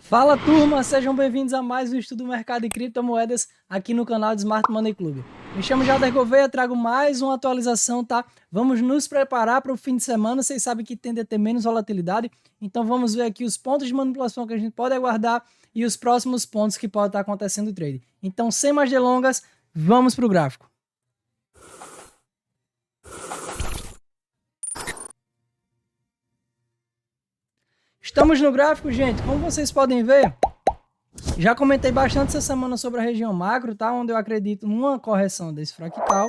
Fala turma, sejam bem-vindos a mais um estudo do mercado de criptomoedas aqui no canal de Smart Money Club. Me chamo Jader Gouveia, trago mais uma atualização, tá? Vamos nos preparar para o fim de semana, vocês sabem que tende a ter menos volatilidade, então vamos ver aqui os pontos de manipulação que a gente pode aguardar e os próximos pontos que podem estar acontecendo no trade. Então, sem mais delongas, vamos para o gráfico. Estamos no gráfico, gente, como vocês podem ver, já comentei bastante essa semana sobre a região macro, tá? Onde eu acredito numa correção desse fractal.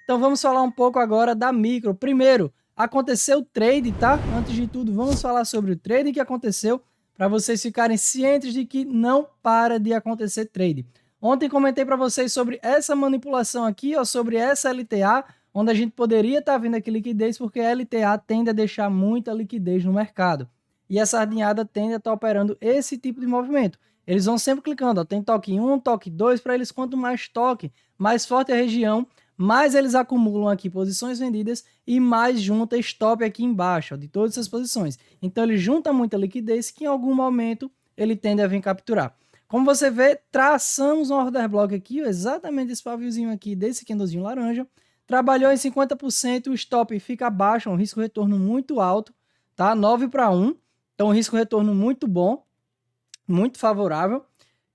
Então vamos falar um pouco agora da micro. Primeiro, aconteceu o trade, tá? Antes de tudo, vamos falar sobre o trade que aconteceu, para vocês ficarem cientes de que não para de acontecer trade. Ontem comentei para vocês sobre essa manipulação aqui, ó, sobre essa LTA, onde a gente poderia estar vendo aqui liquidez, porque a LTA tende a deixar muita liquidez no mercado. E a sardinhada tende a estar operando esse tipo de movimento. Eles vão sempre clicando, ó, tem toque 1, toque 2, para eles quanto mais toque, mais forte a região, mais eles acumulam aqui posições vendidas e mais junta stop aqui embaixo, ó, de todas essas posições. Então ele junta muita liquidez que em algum momento ele tende a vir capturar. Como você vê, traçamos um order block aqui, ó, exatamente esse paviozinho aqui desse candlezinho laranja, trabalhou em 50%, o stop fica abaixo, um risco retorno muito alto, tá? 9 para 1, então um risco retorno muito bom, muito favorável,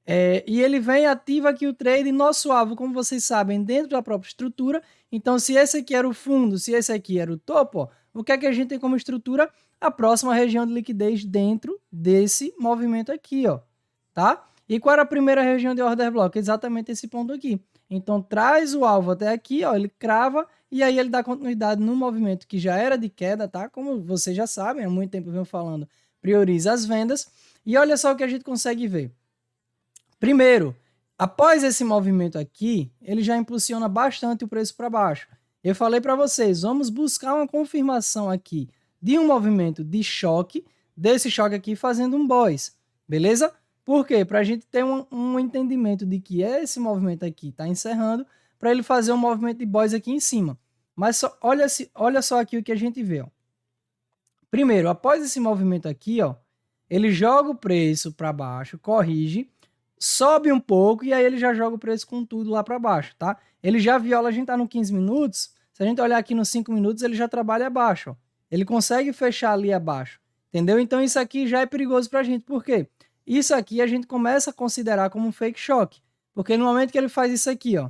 e ele vem ativa aqui o trade, nosso alvo, como vocês sabem, dentro da própria estrutura. Então, se esse aqui era o fundo, se esse aqui era o topo, ó, o que é que a gente tem como estrutura? A próxima região de liquidez dentro desse movimento aqui, ó, tá? E qual era a primeira região de order block? Exatamente esse ponto aqui. Então, traz o alvo até aqui, ó, ele crava, e aí ele dá continuidade no movimento que já era de queda, tá? Como vocês já sabem, há muito tempo eu venho falando, prioriza as vendas. E olha só o que a gente consegue ver. Primeiro, após esse movimento aqui, ele já impulsiona bastante o preço para baixo. Eu falei para vocês, vamos buscar uma confirmação aqui de um movimento de choque, desse choque aqui fazendo um boys, beleza? Por quê? Para a gente ter um entendimento de que esse movimento aqui está encerrando, para ele fazer um movimento de boys aqui em cima. Mas olha só aqui o que a gente vê. Ó. Primeiro, após esse movimento aqui, ó, ele joga o preço para baixo, corrige, sobe um pouco e aí ele já joga o preço com tudo lá para baixo, tá? Ele já viola, a gente tá no 15 minutos, se a gente olhar aqui nos 5 minutos, ele já trabalha abaixo, ó. Ele consegue fechar ali abaixo, entendeu? Então isso aqui já é perigoso pra gente, por quê? Isso aqui a gente começa a considerar como um fake shock, porque no momento que ele faz isso aqui, ó,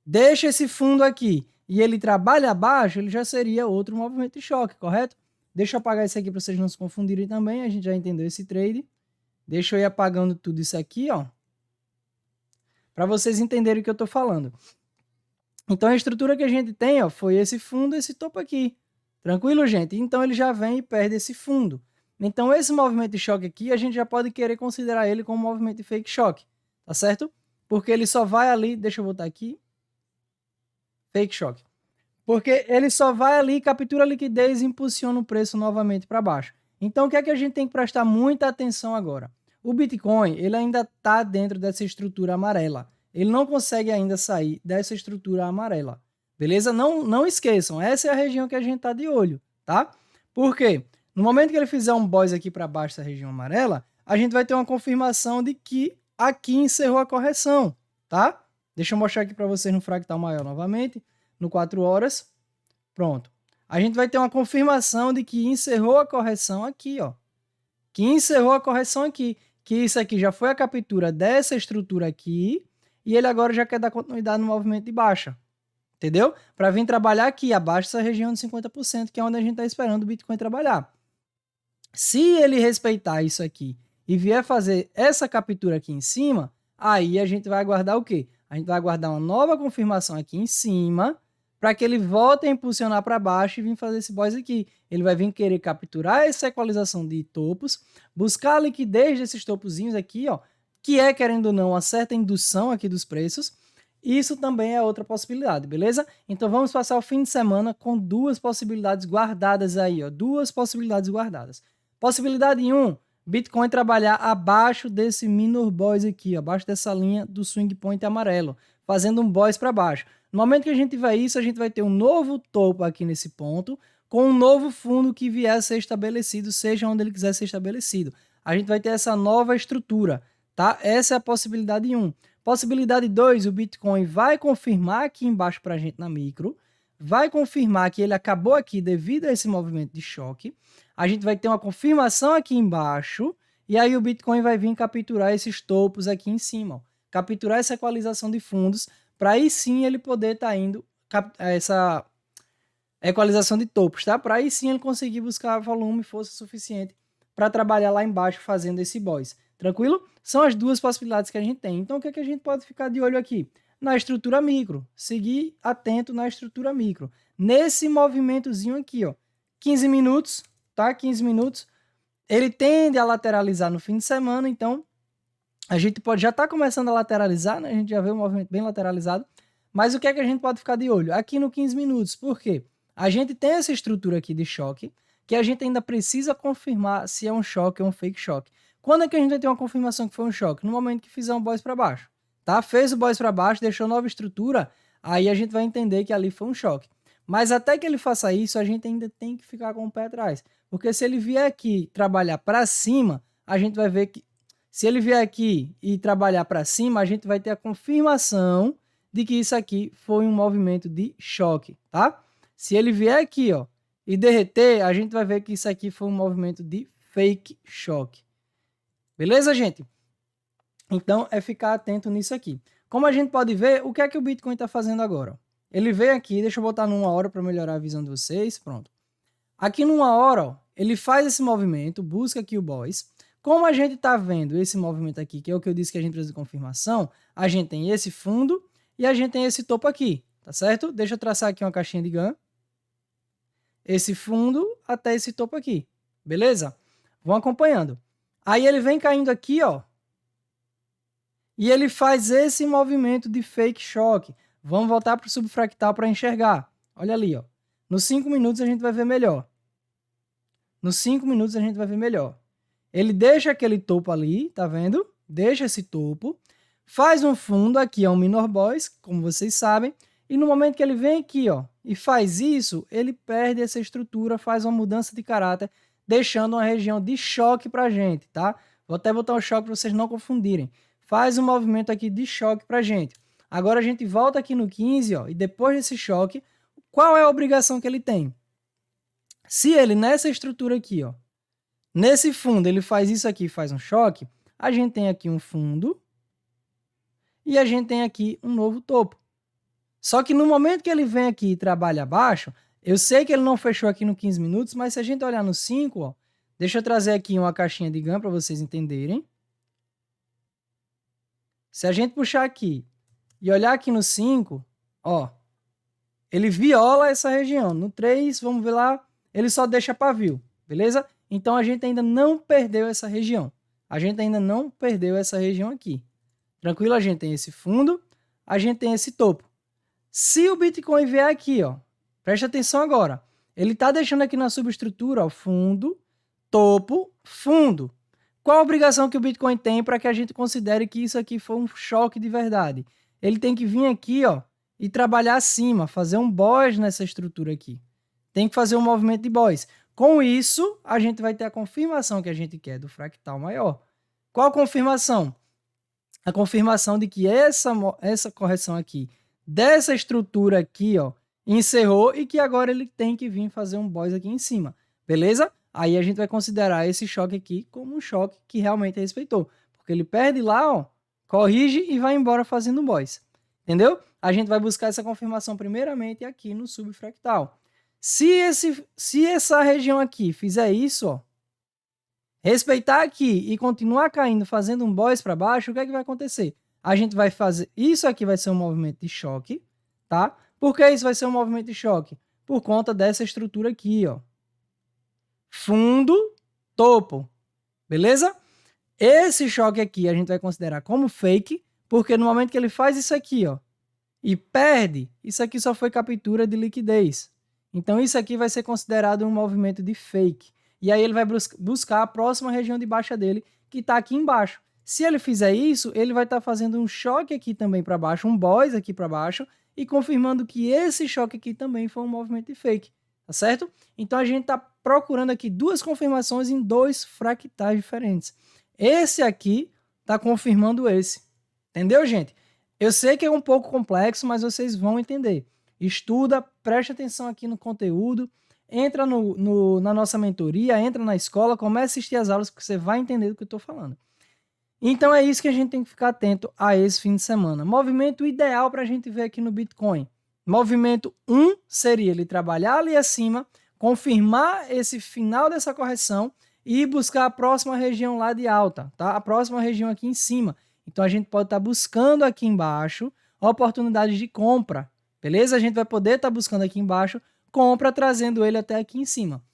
deixa esse fundo aqui e ele trabalha abaixo, ele já seria outro movimento de choque, correto? Deixa eu apagar isso aqui para vocês não se confundirem também, a gente já entendeu esse trade. Deixa eu ir apagando tudo isso aqui, ó, para vocês entenderem o que eu estou falando. Então a estrutura que a gente tem, ó, foi esse fundo, esse topo aqui. Tranquilo, gente? Então ele já vem e perde esse fundo. Então esse movimento de choque aqui, a gente já pode querer considerar ele como um movimento de fake choque, tá certo? Porque ele só vai ali, deixa eu botar aqui, fake shock. Porque ele só vai ali, captura a liquidez e impulsiona o preço novamente para baixo. Então, o que é que a gente tem que prestar muita atenção agora? O Bitcoin, ele ainda está dentro dessa estrutura amarela. Ele não consegue ainda sair dessa estrutura amarela. Beleza? Não esqueçam, essa é a região que a gente está de olho, tá? Por quê? No momento que ele fizer um boys aqui para baixo dessa região amarela, a gente vai ter uma confirmação de que aqui encerrou a correção, tá? Deixa eu mostrar aqui para vocês no fractal maior novamente, no 4 horas. Pronto. A gente vai ter uma confirmação de que encerrou a correção aqui, ó. Que encerrou a correção aqui. Que isso aqui já foi a captura dessa estrutura aqui e ele agora já quer dar continuidade no movimento de baixa. Entendeu? Para vir trabalhar aqui, abaixo dessa região de 50%, que é onde a gente está esperando o Bitcoin trabalhar. Se ele respeitar isso aqui e vier fazer essa captura aqui em cima, aí a gente vai aguardar o quê? A gente vai aguardar uma nova confirmação aqui em cima para que ele volte a impulsionar para baixo e vir fazer esse boys aqui. Ele vai vir querer capturar essa equalização de topos, buscar a liquidez desses topozinhos aqui, ó, que é, querendo ou não, uma certa indução aqui dos preços. Isso também é outra possibilidade, beleza? Então vamos passar o fim de semana com duas possibilidades guardadas aí, ó, duas possibilidades guardadas. Possibilidade 1, Bitcoin trabalhar abaixo desse minor boys aqui, abaixo dessa linha do swing point amarelo, fazendo um boys para baixo. No momento que a gente tiver isso, a gente vai ter um novo topo aqui nesse ponto, com um novo fundo que vier a ser estabelecido, seja onde ele quiser ser estabelecido. a gente vai ter essa nova estrutura, tá? Essa é a possibilidade 1. Possibilidade 2, o Bitcoin vai confirmar aqui embaixo para a gente na micro, vai confirmar que ele acabou aqui devido a esse movimento de choque, a gente vai ter uma confirmação aqui embaixo, e aí o Bitcoin vai vir capturar esses topos aqui em cima, ó. Capturar essa equalização de fundos, para aí sim ele poder estar indo essa equalização de topos, tá? Para aí sim ele conseguir buscar volume e força suficiente para trabalhar lá embaixo fazendo esse boys. Tranquilo? São as duas possibilidades que a gente tem. Então o que é que a gente pode ficar de olho aqui? Na estrutura micro. Seguir atento na estrutura micro. Nesse movimentozinho aqui, ó. 15 minutos, tá? 15 minutos. Ele tende a lateralizar no fim de semana, então a gente pode já estar começando a lateralizar, né? A gente já vê o movimento bem lateralizado. Mas o que é que a gente pode ficar de olho? Aqui no 15 minutos. Por quê? A gente tem essa estrutura aqui de choque, que a gente ainda precisa confirmar se é um choque ou um fake choque. Quando é que a gente vai ter uma confirmação que foi um choque? No momento que fizer um boys para baixo, tá? Fez o boys para baixo, deixou nova estrutura, aí a gente vai entender que ali foi um choque. Mas até que ele faça isso, a gente ainda tem que ficar com o pé atrás. Porque se ele vier aqui trabalhar para cima, a gente vai ver que... Se ele vier aqui e trabalhar para cima, a gente vai ter a confirmação de que isso aqui foi um movimento de choque, tá? Se ele vier aqui, ó, e derreter, a gente vai ver que isso aqui foi um movimento de fake choque. Beleza, gente? Então, é ficar atento nisso aqui. Como a gente pode ver, o que é que o Bitcoin está fazendo agora? Ele veio aqui, deixa eu botar numa hora para melhorar a visão de vocês, pronto. Aqui numa hora, ó, ele faz esse movimento, busca aqui o boys. Como a gente está vendo esse movimento aqui, que é o que eu disse que a gente precisa de confirmação, a gente tem esse fundo e a gente tem esse topo aqui, tá certo? Deixa eu traçar aqui uma caixinha de Gann. Esse fundo até esse topo aqui, beleza? Vão acompanhando. Aí ele vem caindo aqui, ó, e ele faz esse movimento de fake choque. Vamos voltar para o subfractal para enxergar. Olha ali, ó. Nos 5 minutos a gente vai ver melhor. Nos 5 minutos a gente vai ver melhor. Ele deixa aquele topo ali, tá vendo? Deixa esse topo, faz um fundo, aqui é um minor boys, como vocês sabem, e no momento que ele vem aqui, ó, e faz isso, ele perde essa estrutura, faz uma mudança de caráter, deixando uma região de choque pra gente, tá? Vou até botar um choque para vocês não confundirem. Faz um movimento aqui de choque pra gente. Agora a gente volta aqui no 15, ó, e depois desse choque, qual é a obrigação que ele tem? Se ele nessa estrutura aqui, ó, nesse fundo, ele faz isso aqui, faz um choque, a gente tem aqui um fundo e a gente tem aqui um novo topo. Só que no momento que ele vem aqui e trabalha abaixo, eu sei que ele não fechou aqui no 15 minutos, mas se a gente olhar no 5, ó, deixa eu trazer aqui uma caixinha de Gann para vocês entenderem. Se a gente puxar aqui e olhar aqui no 5, ó, ele viola essa região. No 3, vamos ver lá, ele só deixa pavio, beleza? Então a gente ainda não perdeu essa região. A gente ainda não perdeu essa região aqui. Tranquilo? A gente tem esse fundo, a gente tem esse topo. Se o Bitcoin vier aqui, ó, preste atenção agora. Ele está deixando aqui na subestrutura, ó, fundo, topo, fundo. Qual a obrigação que o Bitcoin tem para que a gente considere que isso aqui foi um choque de verdade? Ele tem que vir aqui, ó, e trabalhar acima, fazer um boss nessa estrutura aqui. Tem que fazer um movimento de boss. Com isso, a gente vai ter a confirmação que a gente quer do fractal maior. Qual a confirmação? A confirmação de que essa correção aqui, dessa estrutura aqui, ó, encerrou e que agora ele tem que vir fazer um boss aqui em cima. Beleza? Aí a gente vai considerar esse choque aqui como um choque que realmente respeitou. Porque ele perde lá, ó, corrige e vai embora fazendo um boss. Entendeu? A gente vai buscar essa confirmação primeiramente aqui no subfractal. Se essa região aqui fizer isso, ó, respeitar aqui e continuar caindo, fazendo um boys para baixo, o que é que vai acontecer? A gente vai fazer... Isso aqui vai ser um movimento de choque, tá? Por que isso vai ser um movimento de choque? Por conta dessa estrutura aqui, ó. Fundo, topo. Beleza? Esse choque aqui a gente vai considerar como fake, porque no momento que ele faz isso aqui, ó, e perde, isso aqui só foi captura de liquidez. Então isso aqui vai ser considerado um movimento de fake. E aí ele vai buscar a próxima região de baixa dele, que está aqui embaixo. Se ele fizer isso, ele vai estar fazendo um choque aqui também para baixo, um boys aqui para baixo, e confirmando que esse choque aqui também foi um movimento de fake. tá certo? Então a gente está procurando aqui duas confirmações em dois fractais diferentes. Esse aqui está confirmando esse. Entendeu, gente? Eu sei que é um pouco complexo, mas vocês vão entender. Estuda, preste atenção aqui no conteúdo, entra na nossa mentoria, entra na escola, comece a assistir as aulas que você vai entender do que eu estou falando. Então é isso que a gente tem que ficar atento a esse fim de semana. Movimento ideal para a gente ver aqui no Bitcoin. Movimento 1 seria ele trabalhar ali acima, confirmar esse final dessa correção e buscar a próxima região lá de alta, tá? A próxima região aqui em cima. Então a gente pode estar buscando aqui embaixo oportunidades de compra, beleza? A gente vai poder estar buscando aqui embaixo compra, trazendo ele até aqui em cima.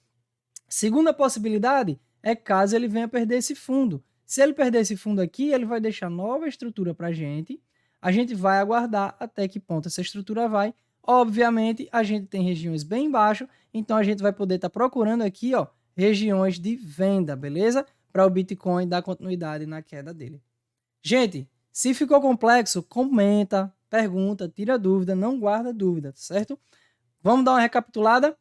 Segunda possibilidade é caso ele venha perder esse fundo. Se ele perder esse fundo aqui, ele vai deixar nova estrutura para a gente vai aguardar até que ponto essa estrutura vai. Obviamente, a gente tem regiões bem embaixo, então a gente vai poder estar procurando aqui, ó, regiões de venda, beleza? Para o Bitcoin dar continuidade na queda dele. Gente, se ficou complexo, comenta, pergunta, tira dúvida, não guarda dúvida, certo? Vamos dar uma recapitulada?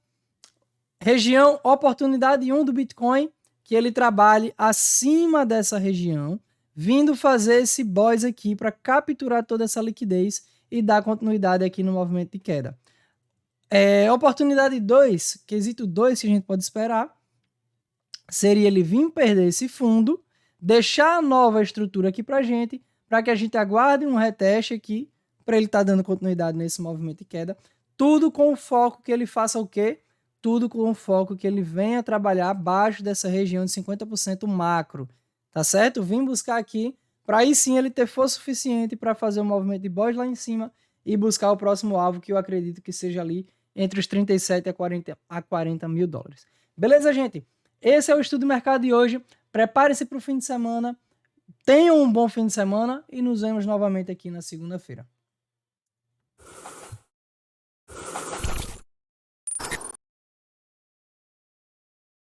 Região oportunidade 1 do Bitcoin, que ele trabalhe acima dessa região, vindo fazer esse boys aqui para capturar toda essa liquidez e dar continuidade aqui no movimento de queda. Oportunidade 2, quesito 2 que a gente pode esperar, seria ele vir perder esse fundo, deixar a nova estrutura aqui para que a gente aguarde um reteste aqui, para ele estar dando continuidade nesse movimento de queda, tudo com o foco que ele faça o quê? Tudo com o foco que ele venha trabalhar abaixo dessa região de 50% macro, tá certo? Vim buscar aqui, para aí sim ele ter força suficiente para fazer o movimento de boys lá em cima e buscar o próximo alvo, que eu acredito que seja ali entre os 37 a 40 mil dólares. Beleza, gente? Esse é o estudo do mercado de hoje. Prepare-se para o fim de semana. Tenham um bom fim de semana e nos vemos novamente aqui na segunda-feira.